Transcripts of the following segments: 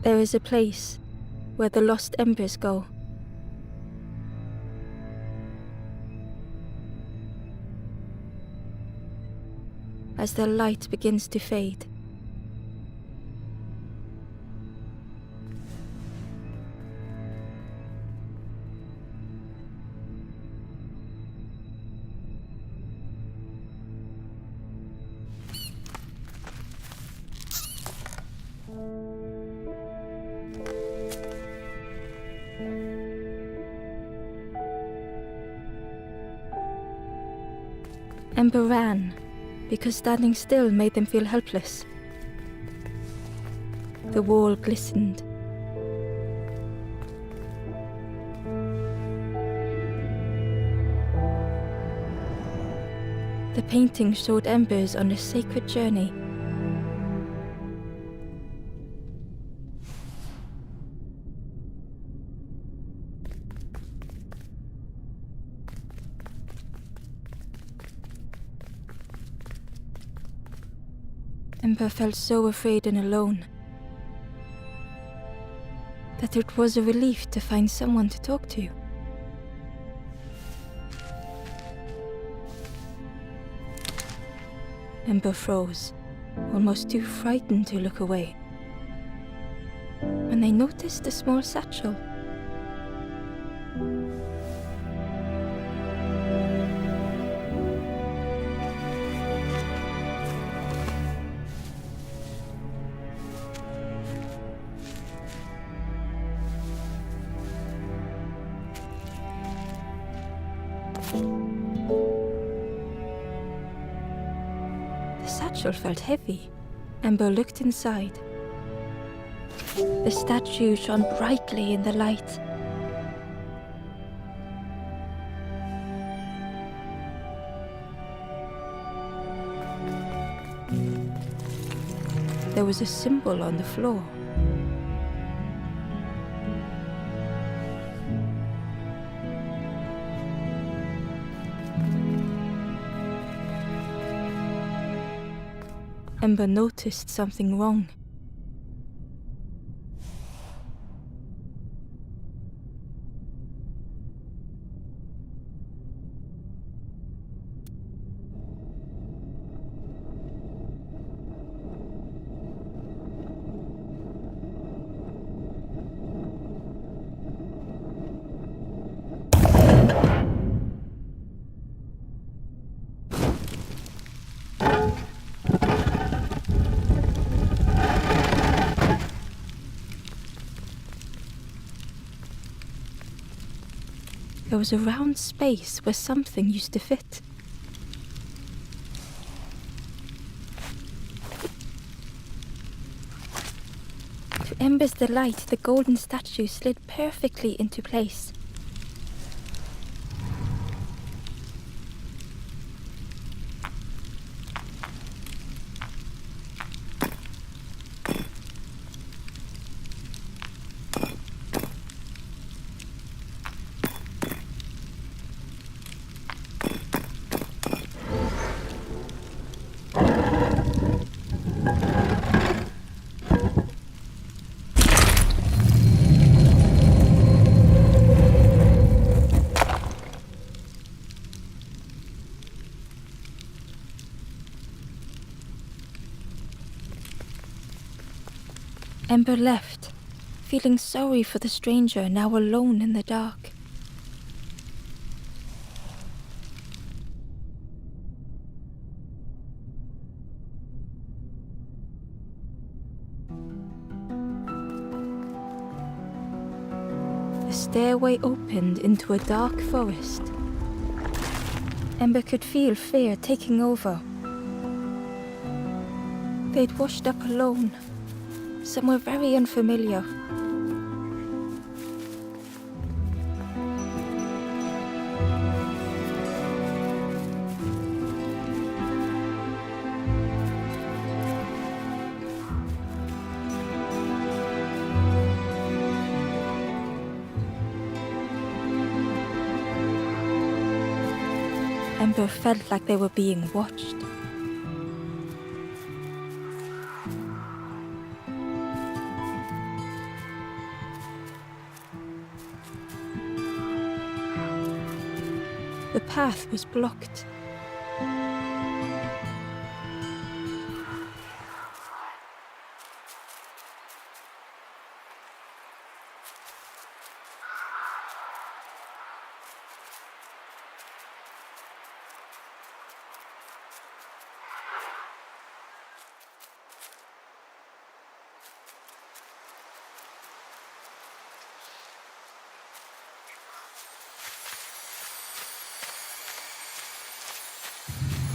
There is a place where the lost embers go. As their light begins to fade, Ember ran because standing still made them feel helpless. The wall glistened. The painting showed embers on a sacred journey. Ember felt so afraid and alone that it was a relief to find someone to talk to. Ember froze, almost too frightened to look away, when they noticed a small satchel. The satchel felt heavy. Ember looked inside. The statue shone brightly in the light. There was a symbol on the floor. Ember noticed something wrong. There was a round space where something used to fit. To Ember's delight, the golden statue slid perfectly into place. Ember left, feeling sorry for the stranger now alone in the dark. The stairway opened into a dark forest. Ember could feel fear taking over. They'd washed up alone, somewhere very unfamiliar. Ember felt like they were being watched. The path was blocked.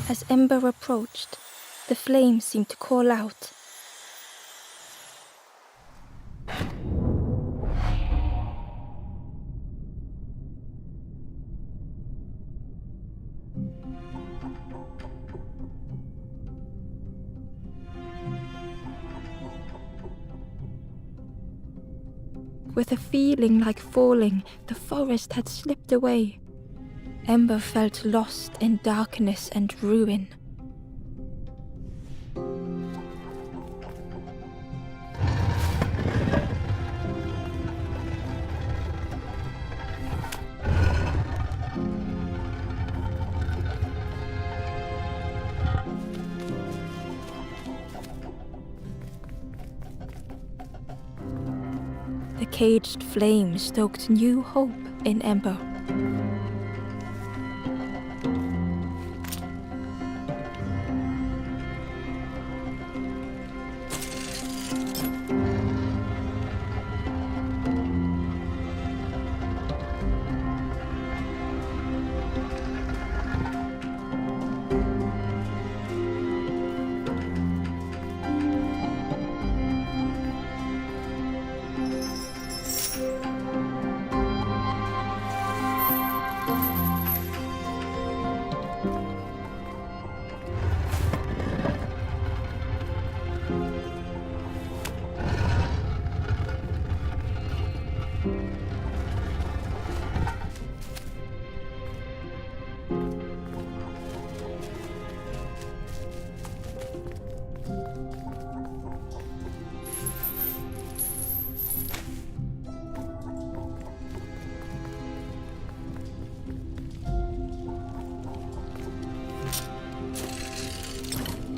As Ember approached, the flame seemed to call out. With a feeling like falling, the forest had slipped away. Ember felt lost in darkness and ruin. The caged flame stoked new hope in Ember.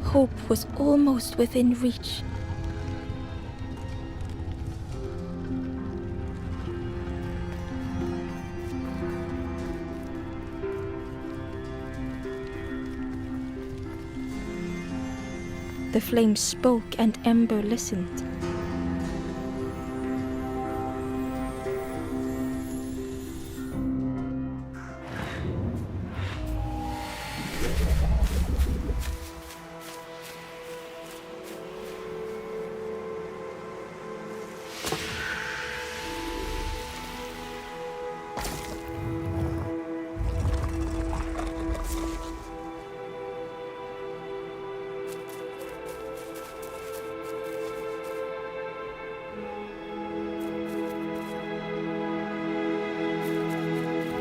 Hope was almost within reach. The flame spoke and Ember listened.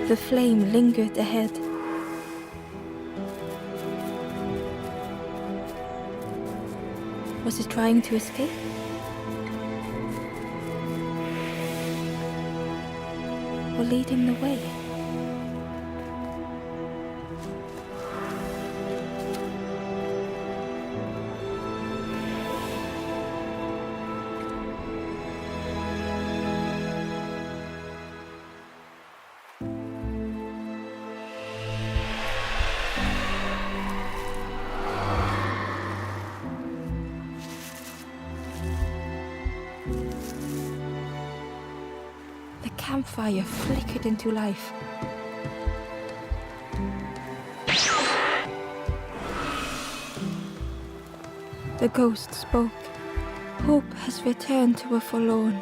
The flame lingered ahead. Was it trying to escape? Or leading the way? The campfire flickered into life. The ghost spoke. Hope has returned to a forlorn.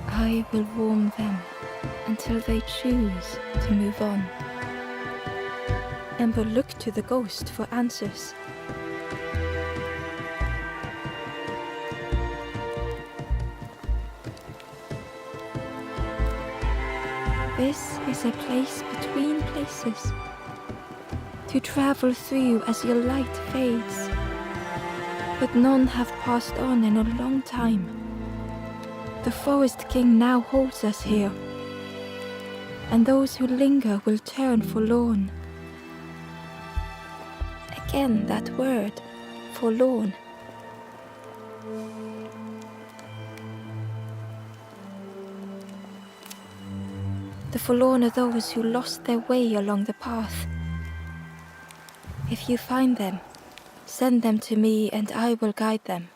I will warm them until they choose to move on. Ember looked to the ghost for answers. This is a place between places, to travel through as your light fades. But none have passed on in a long time. The Forest King now holds us here. and those who linger will turn forlorn. Again that word, forlorn. The forlorn are those who lost their way along the path. If you find them, send them to me and I will guide them.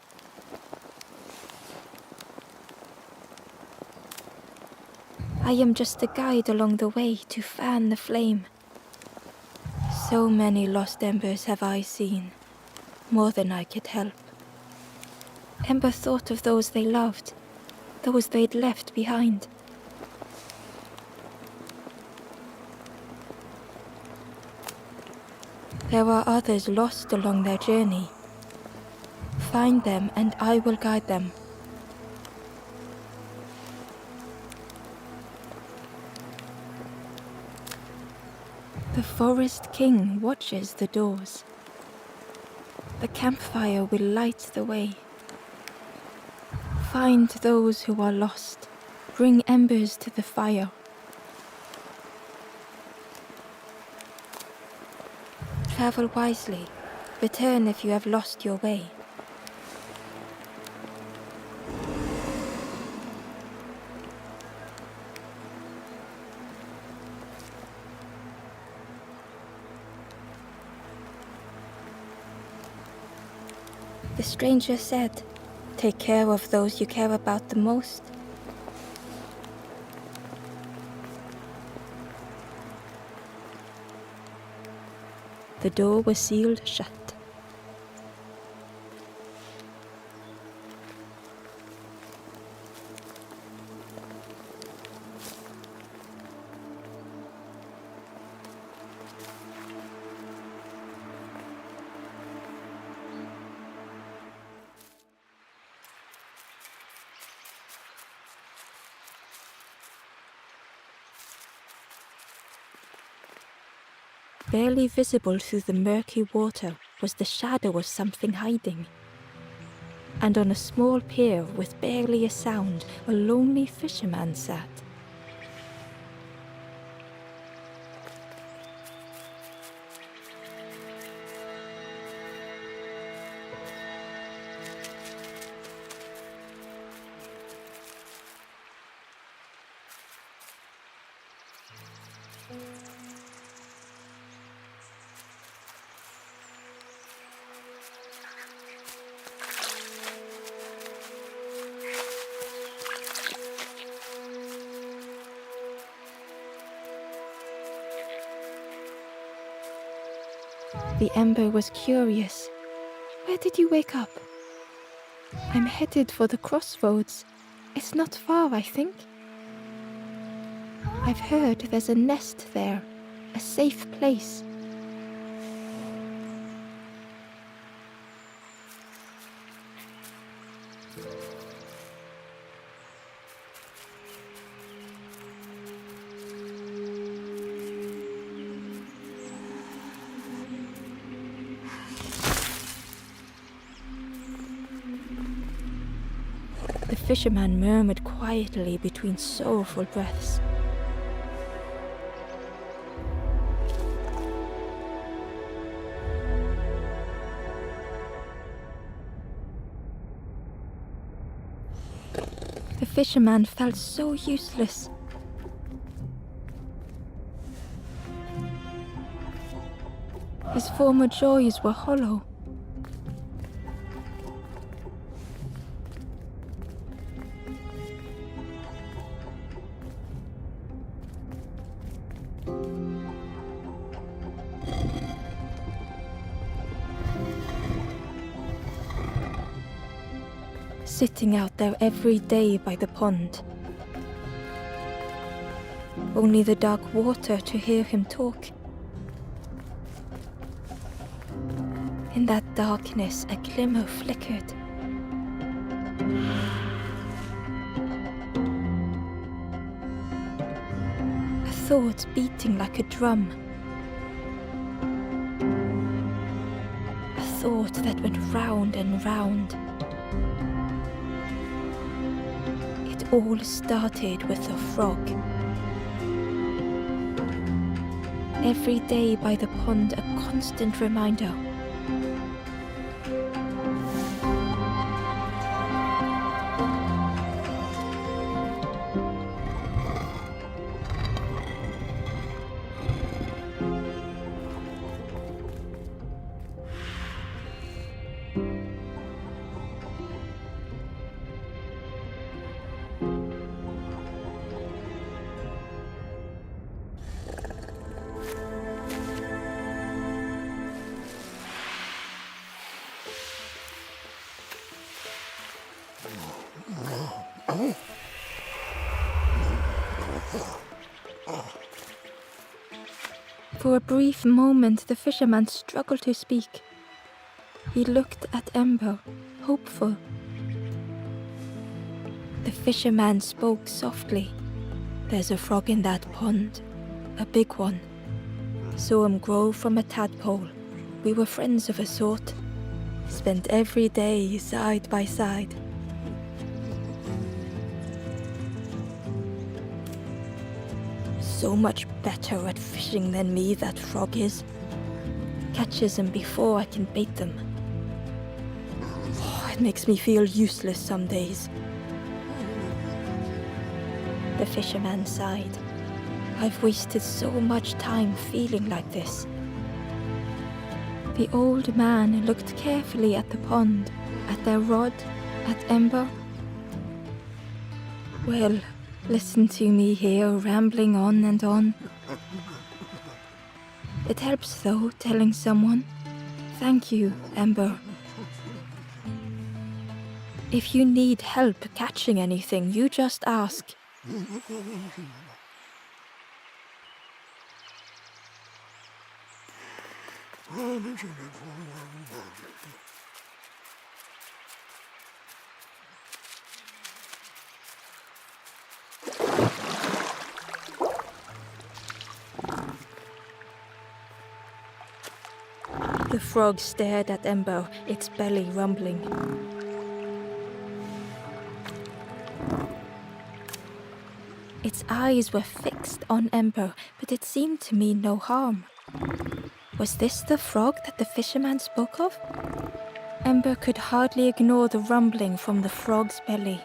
I am just a guide along the way to fan the flame. So many lost embers have I seen, more than I could help. Ember thought of those they loved, those they'd left behind. There are others lost along their journey. Find them and I will guide them. The Forest King watches the doors. The campfire will light the way. Find those who are lost. Bring embers to the fire. Travel wisely. Return if you have lost your way. The stranger said, "Take care of those you care about the most." The door was sealed shut. Barely visible through the murky water was the shadow of something hiding. And on a small pier with barely a sound, a lonely fisherman sat. The ember was curious. "Where did you wake up?" "I'm headed for the crossroads. It's not far, I think." "I've heard there's a nest there, a safe place." The fisherman murmured quietly between sorrowful breaths. The fisherman felt so useless. His former joys were hollow. Sitting out there every day by the pond. Only the dark water to hear him talk. In that darkness, a glimmer flickered. A thought beating like a drum. A thought that went round and round. It all started with a frog. Every day by the pond, a constant reminder. For a brief moment, the fisherman struggled to speak. He looked at Ember, hopeful. The fisherman spoke softly. "There's a frog in that pond, a big one. Saw him grow from a tadpole. We were friends of a sort. Spent every day side by side. So much better at fishing than me, that frog is. Catches them before I can bait them. It makes me feel useless some days." The fisherman sighed. "I've wasted so much time feeling like this." The old man looked carefully at the pond, at their rod, at Ember. "Well, listen to me here, rambling on and on. It helps, though, telling someone. Thank you, Ember. If you need help catching anything, you just ask." The frog stared at Ember, its belly rumbling. Its eyes were fixed on Ember, but it seemed to mean no harm. Was this the frog that the fisherman spoke of? Ember could hardly ignore the rumbling from the frog's belly.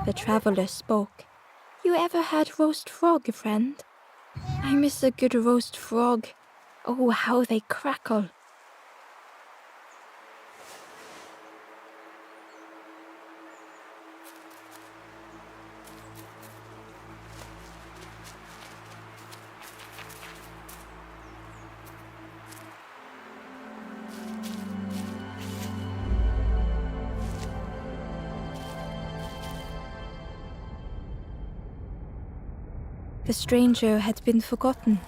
The traveler spoke. "You ever had roast frog, friend? I miss a good roast frog. Oh, how they crackle." The stranger had been forgotten.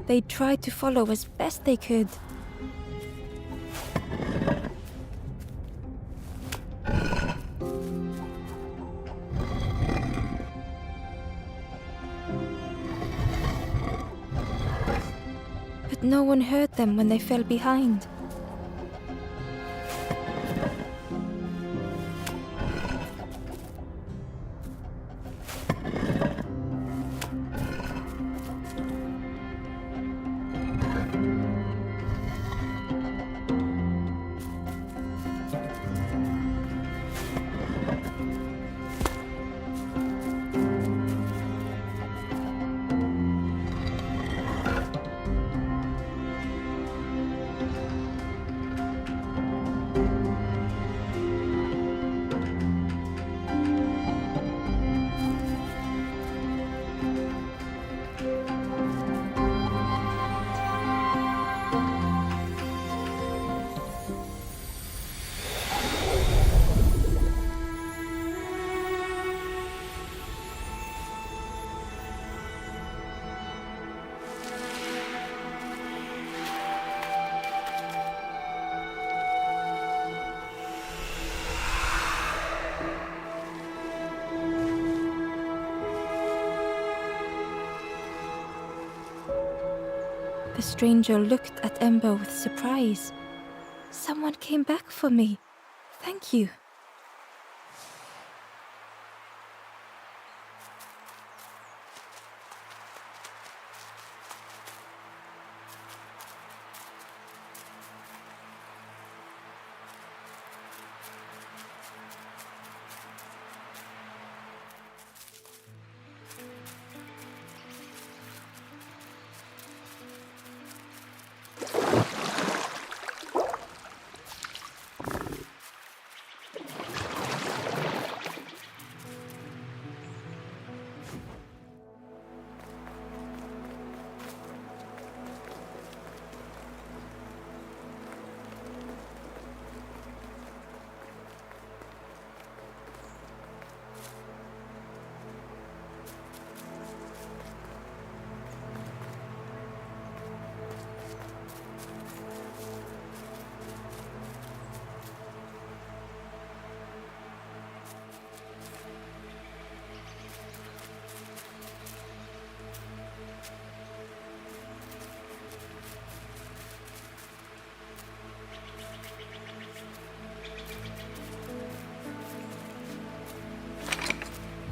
They tried to follow as best they could. But no one heard them when they fell behind. The stranger looked at Ember with surprise. Someone came back for me. Thank you.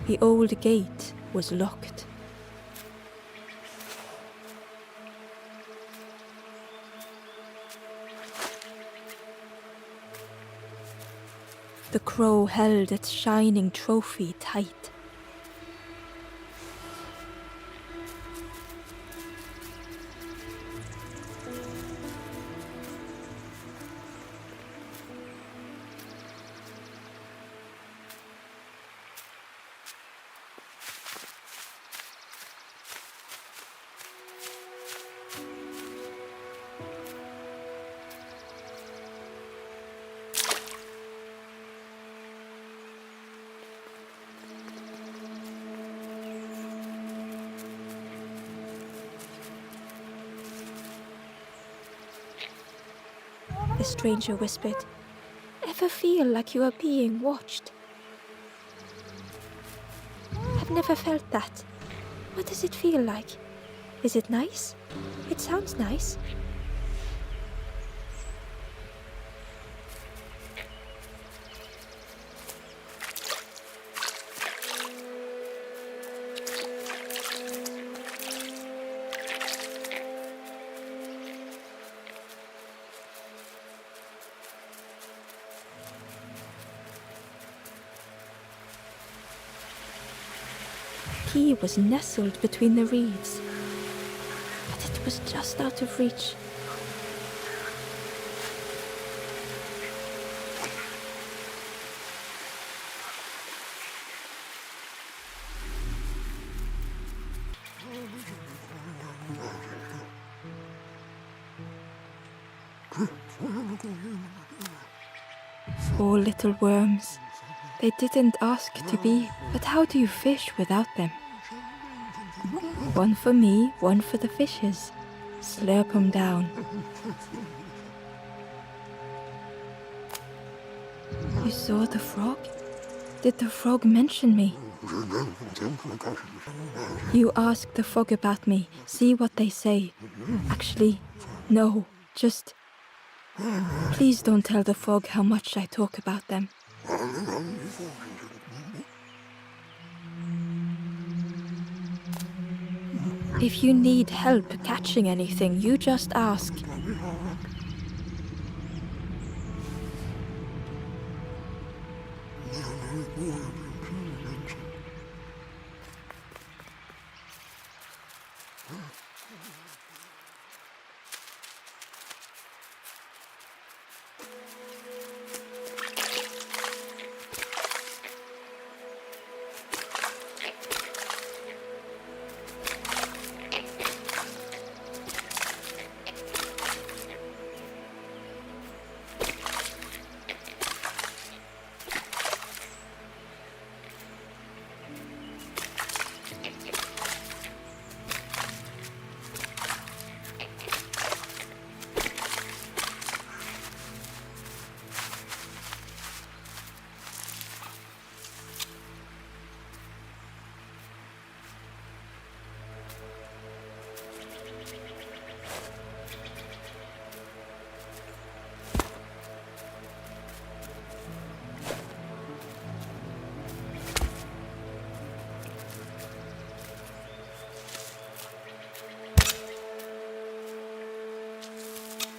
The old gate was locked. The crow held its shining trophy tight. The stranger whispered, "Ever feel like you are being watched?" "I've never felt that. What does it feel like? Is it nice? It sounds nice." He was nestled between the reeds, but it was just out of reach. Poor little worms. They didn't ask to be, but how do you fish without them? One for me, one for the fishes. Slurp 'em down. You saw the frog? Did the frog mention me? You ask the frog about me, see what they say. Actually, no, just... Please don't tell the frog how much I talk about them. If you need help catching anything, you just ask.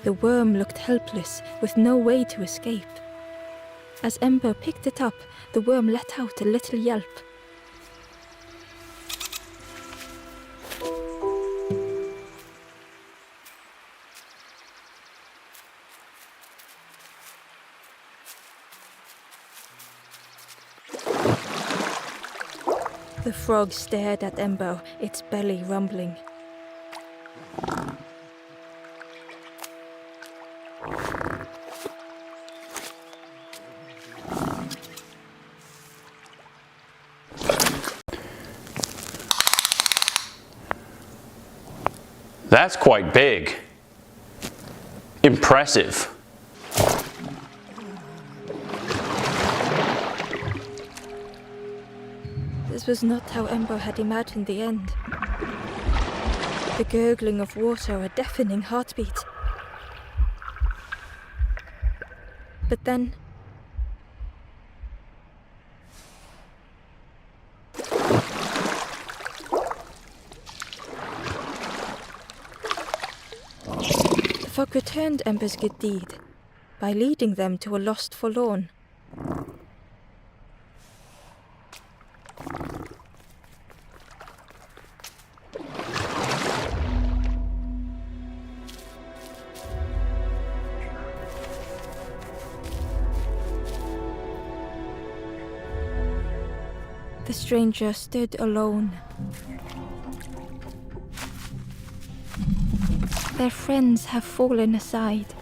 The worm looked helpless, with no way to escape. As Ember picked it up, the worm let out a little yelp. The frog stared at Ember, its belly rumbling. That's quite big. Impressive. This was not how Ember had imagined the end. The gurgling of water, a deafening heartbeat. But then... the frog returned Ember's good deed by leading them to a lost forlorn. The stranger stood alone. Their friends have fallen aside.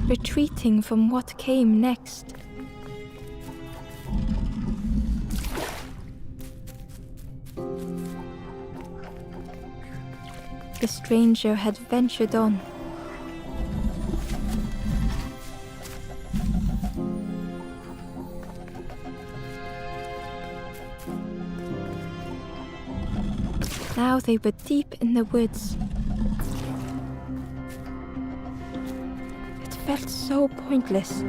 Retreating from what came next. The stranger had ventured on. Now they were deep in the woods. It felt so pointless.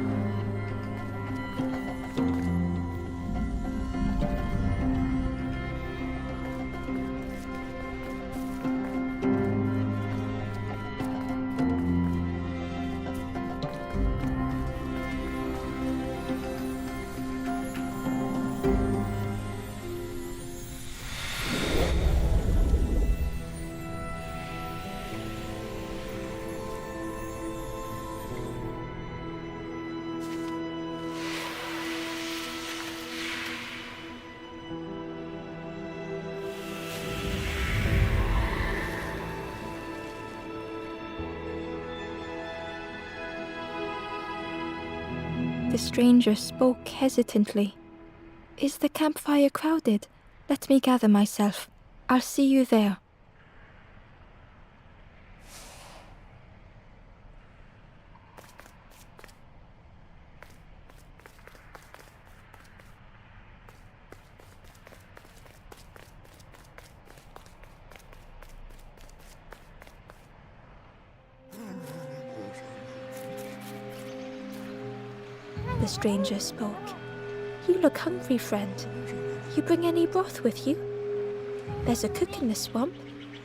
The stranger spoke hesitantly. "Is the campfire crowded? Let me gather myself. I'll see you there." The stranger spoke. "You look hungry, friend. You bring any broth with you? There's a cook in the swamp.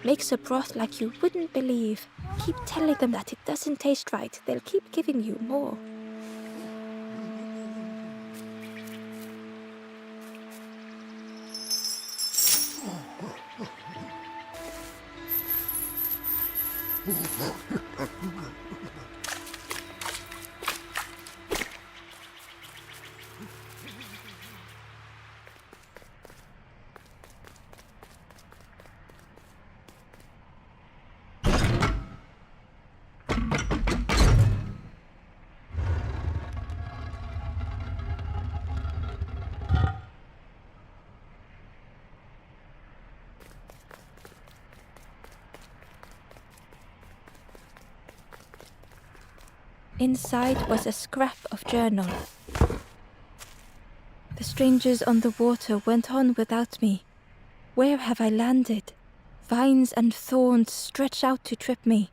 Makes a broth like you wouldn't believe. Keep telling them that it doesn't taste right. They'll keep giving you more." Inside was a scrap of journal. The strangers on the water went on without me. Where have I landed? Vines and thorns stretch out to trip me.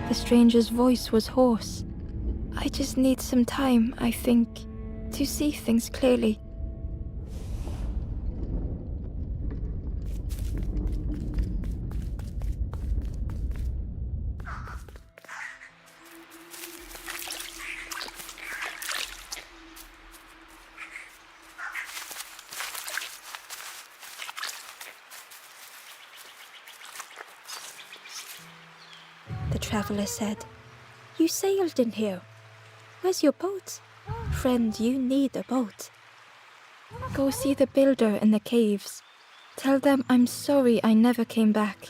The stranger's voice was hoarse. I just need some time, I think, to see things clearly. The traveler said, "You sailed in here. Where's your boat? Friend, you need a boat. Go see the builder in the caves. Tell them I'm sorry I never came back."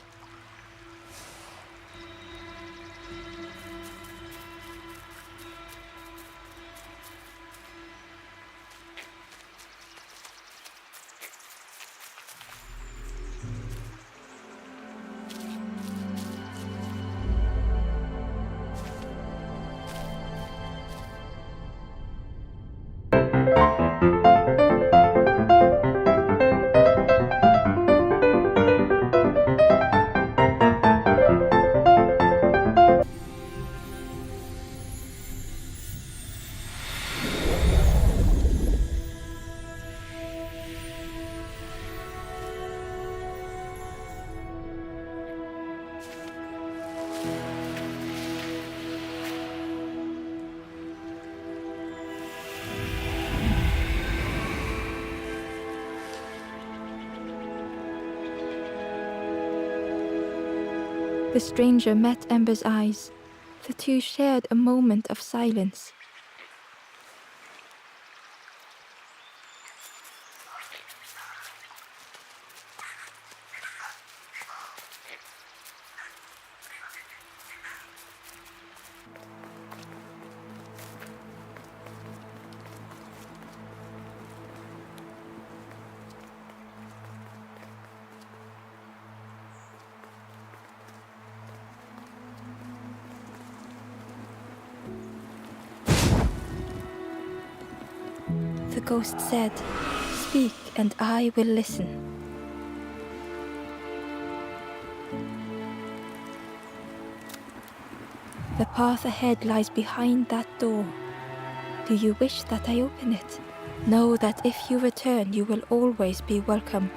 The stranger met Ember's eyes. The two shared a moment of silence. The ghost said, "Speak and I will listen." The path ahead lies behind that door. Do you wish that I open it? Know that if you return, you will always be welcome.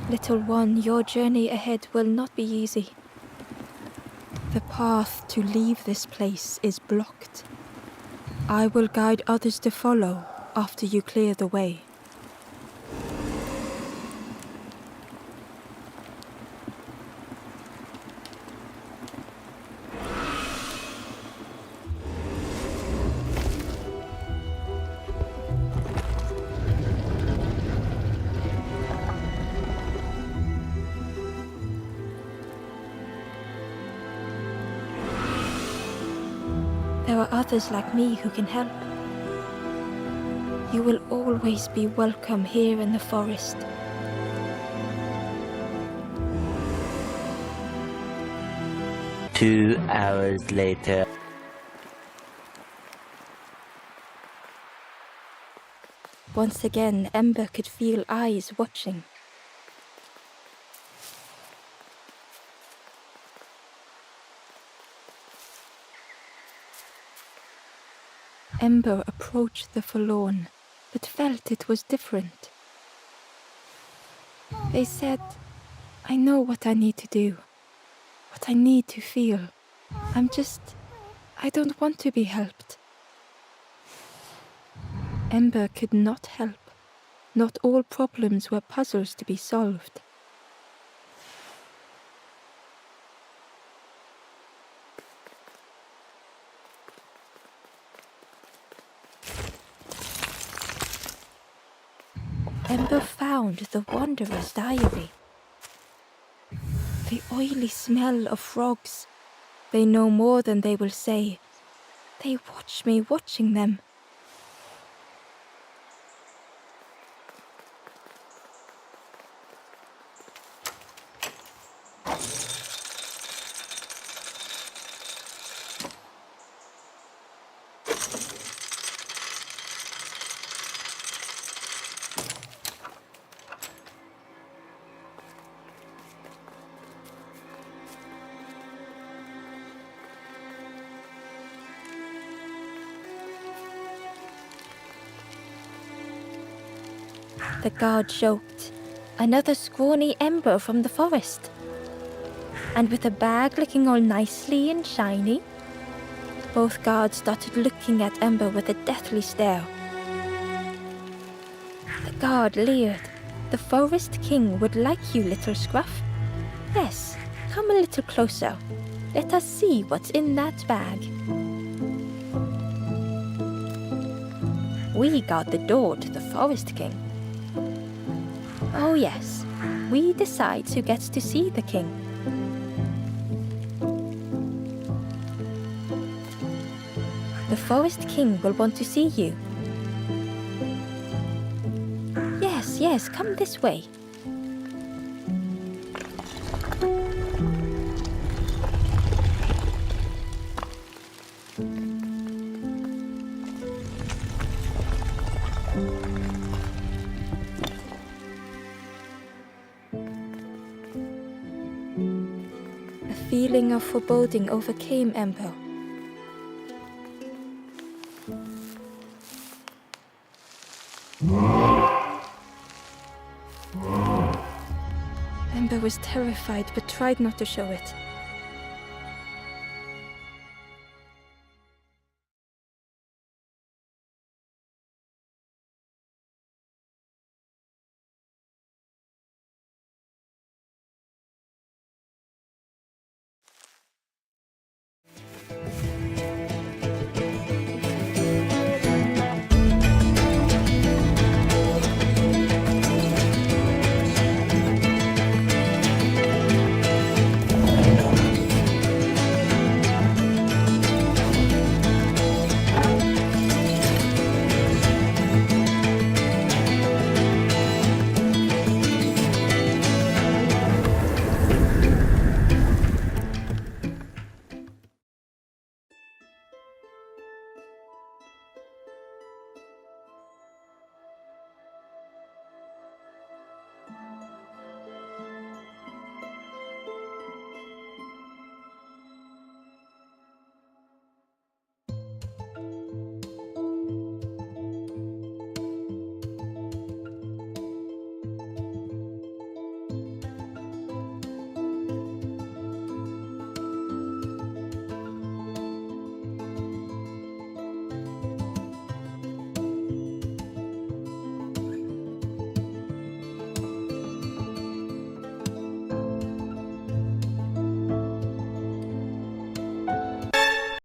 Little one, your journey ahead will not be easy. The path to leave this place is blocked. I will guide others to follow after you clear the way. There are others like me who can help. You will always be welcome here in the forest. Two hours later. Once again, Ember could feel eyes watching. Ember approached the forlorn, but felt it was different. They said, I know what I need to do, what I need to feel. I don't want to be helped. Ember could not help. Not all problems were puzzles to be solved. Ember found the Wanderer's diary. The oily smell of frogs. They know more than they will say. They watch me watching them. The guard joked. Another scrawny Ember from the forest. And with a bag looking all nicely and shiny. Both guards started looking at Ember with a deathly stare. The guard leered. The Forest King would like you, little scruff. Yes, come a little closer. Let us see what's in that bag. We guard the door to the Forest King. Oh yes, we decide who gets to see the king. The Forest King will want to see you. Yes, come this way. A feeling of foreboding overcame Ember. Ember was terrified but tried not to show it.